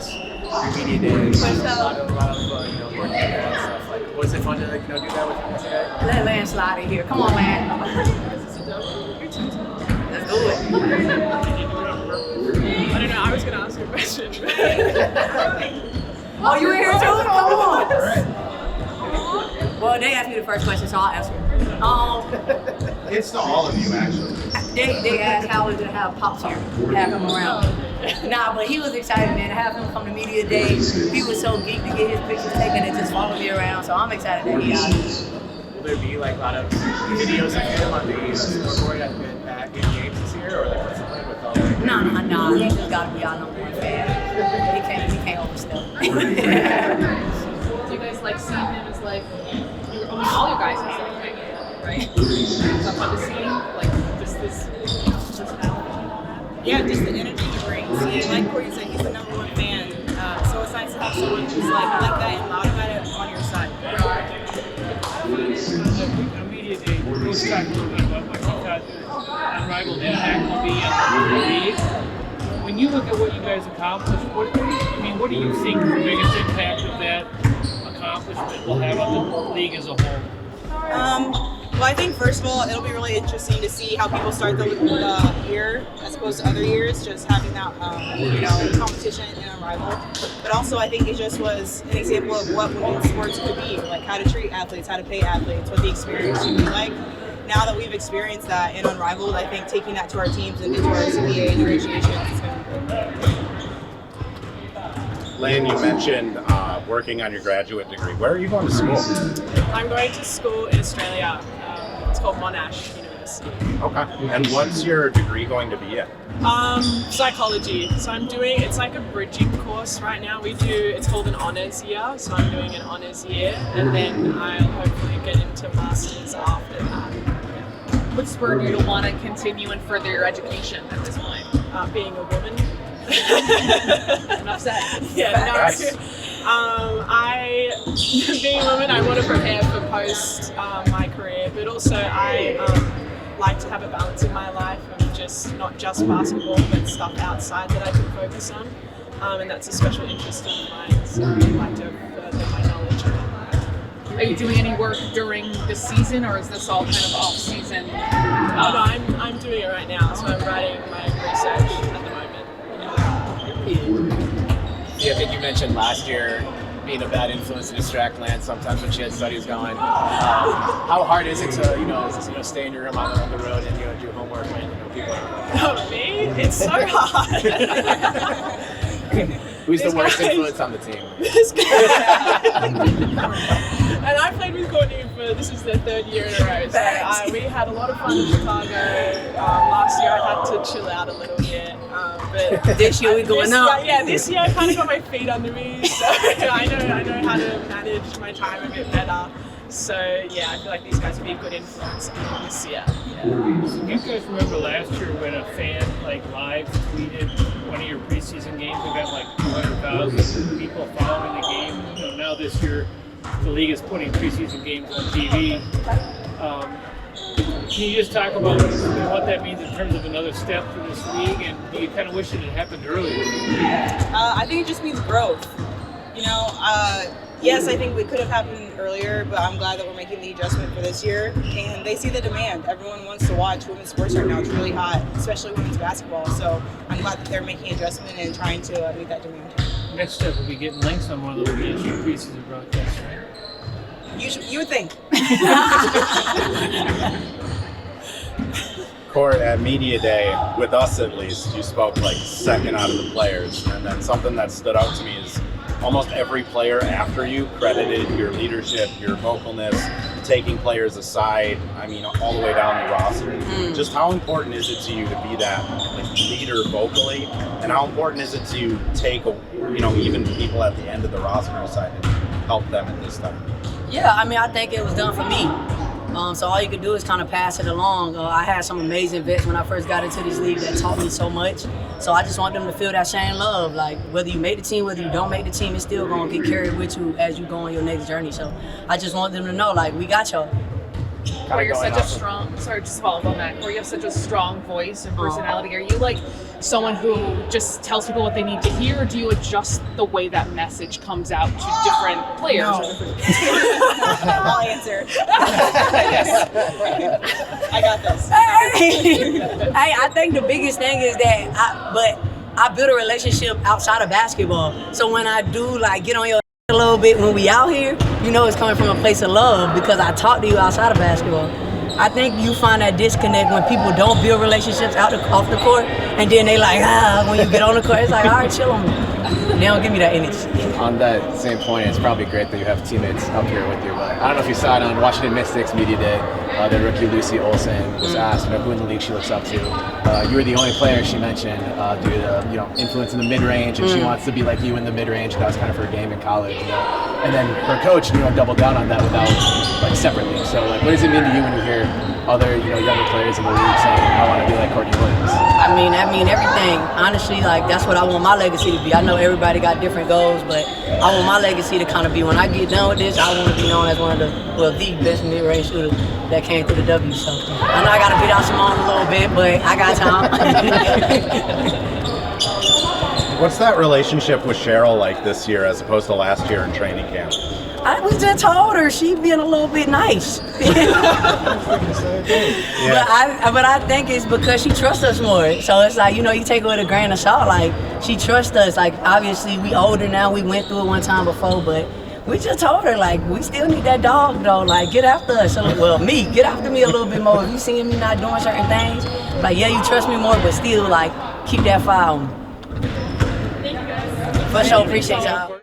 was your media day? A lot of working there and stuff. Like, was it fun to do that with him today? Let Lance slide in here. Come on, man. Let's do it. I don't know. I was going to ask you a question. Oh, you in here too? Come on. Well, they asked me the first question, so I'll answer. It's to all of you, actually. They asked how was it to have Pops here, have him around. Nah, but he was excited, man, to have him come to media day. He was so geeked to get his pictures taken and just follow me around. So I'm excited that he out here. Will there be like a lot of videos of him on the scoreboard at the games this year, or like what's the plan with all that? Nah. He just gotta be our number one fan. He can't overstep. Do you guys like seeing him as like, all you guys are saying, right? It's fun to see, like, just this personality and all that. Yeah, just the energy he brings. And like Courtney said, he's the number one fan. So it's nice to have someone who's like that and loud about it on your side. On media day, we'll talk a little bit about what you thought the unrivaled impact will be on the league. When you look at what you guys accomplished, what do you think the biggest impact of that accomplishment will have on the league as a whole? Well, I think first of all, it'll be really interesting to see how people start the year as opposed to other years, just having that competition and unrivaled. But also, I think it just was an example of what women's sports could be, like how to treat athletes, how to pay athletes, what the experience should be like. Now that we've experienced that in unrivaled, I think taking that to our teams and into our CBA negotiations is going to be good. Lynn, you mentioned working on your graduate degree. Where are you going to school? I'm going to school in Australia. It's called Monash University. Okay. And what's your degree going to be in? Psychology. So it's like a bridging course right now. It's called an honours year. So I'm doing an honours year, and then I'll hopefully get into masters after that. What spurred you to want to continue and further your education at this point? Being a woman. Enough said. Yeah, no. Being a woman, I want to prepare for post my career, but also I like to have a balance in my life of just not just basketball, but stuff outside that I can focus on, and that's a special interest of mine. So I'd like to further my knowledge about that. Are you doing any work during the season, or is this all kind of off season? No, I'm doing it right now. So I'm writing my research at the moment. Yeah, I think you mentioned last year being a bad influence to distract Lance sometimes when she had studies going. How hard is it to stay in your room on the road and do homework when people are Oh, me? It's so hard. Who's the worst influence on the team? This guy. And I played with Courtney this is the third year in a row. So we had a lot of fun in Chicago. Last year I had to chill out a little bit. But this year we're going up. Yeah, this year I kind of got my feet under me. So I know how to manage my time a bit better. So yeah, I feel like these guys will be a good influence this year. Yeah. Do you guys remember last year when a fan live tweeted one of your preseason games and got 200,000 people following the game? Now this year the league is putting preseason games on TV. Can you just talk about what that means in terms of another step for this league, and do you kind of wish it had happened earlier? I think it just means growth. Yes, I think it could have happened earlier, but I'm glad that we're making the adjustment for this year. And they see the demand. Everyone wants to watch women's sports right now. It's really hot, especially women's basketball. So I'm glad that they're making an adjustment and trying to meet that demand. Next step will be getting Lynx on one of those preseason broadcasts, right? You would think. Court, at Media Day, with us at least, you spoke second out of the players. And then something that stood out to me is almost every player after you credited your leadership, your vocalness, taking players aside, all the way down the roster. Just how important is it to you to be that leader vocally? And how important is it to take, even people at the end of the roster aside and help them at this time? Yeah, I think it was done for me. So all you could do is kind of pass it along. I had some amazing vets when I first got into this league that taught me so much. So I just want them to feel that same love. Whether you make the team, whether you don't make the team, it's still going to get carried with you as you go on your next journey. So I just want them to know, we got y'all. Where you're such a strong, sorry, just follow up on that, where you have such a strong voice and personality. Are you someone who just tells people what they need to hear, or do you adjust the way that message comes out to different players? I'll answer. Yes. I got this. Hey, I think the biggest thing is that I build a relationship outside of basketball. So when I do like get on your a little bit when we out here, you know it's coming from a place of love because I talk to you outside of basketball. I think you find that disconnect when people don't build relationships off the court, and then they like, when you get on the court, it's like, all right, chill on me. They don't give me that energy. On that same point, it's probably great that you have teammates up here with you, but I don't know if you saw it on Washington Mystics Media Day. The rookie Lucy Olsen was asked who in the league she looks up to. You were the only player she mentioned due to influence in the mid-range, and she wants to be like you in the mid-range. That was kind of her game in college. And then her coach doubled down on that without separately. So what does it mean to you when you hear other younger players in the league saying, I want to be like Courtney Williams? I mean everything. Honestly, that's what I want my legacy to be. I know everybody got different goals, but I want my legacy to kind of be, when I get done with this, I want to be known as one of the best mid-range shooters that came through the W. So I know I got to beat out Simone a little bit, but I got time. What's that relationship with Cheryl like this year as opposed to last year in training camp? I was just told her she being a little bit nice. But I think it's because she trusts us more. So it's like, you take it with a grain of salt. Like, she trusts us. Like, obviously, we older now. We went through it one time before, but we just told her, like, we still need that dog, though. Like, get after us. Well, get after me a little bit more. If you seeing me not doing certain things, like, yeah, you trust me more, but still, like, keep that fire on me. Thank you guys. For sure, appreciate y'all.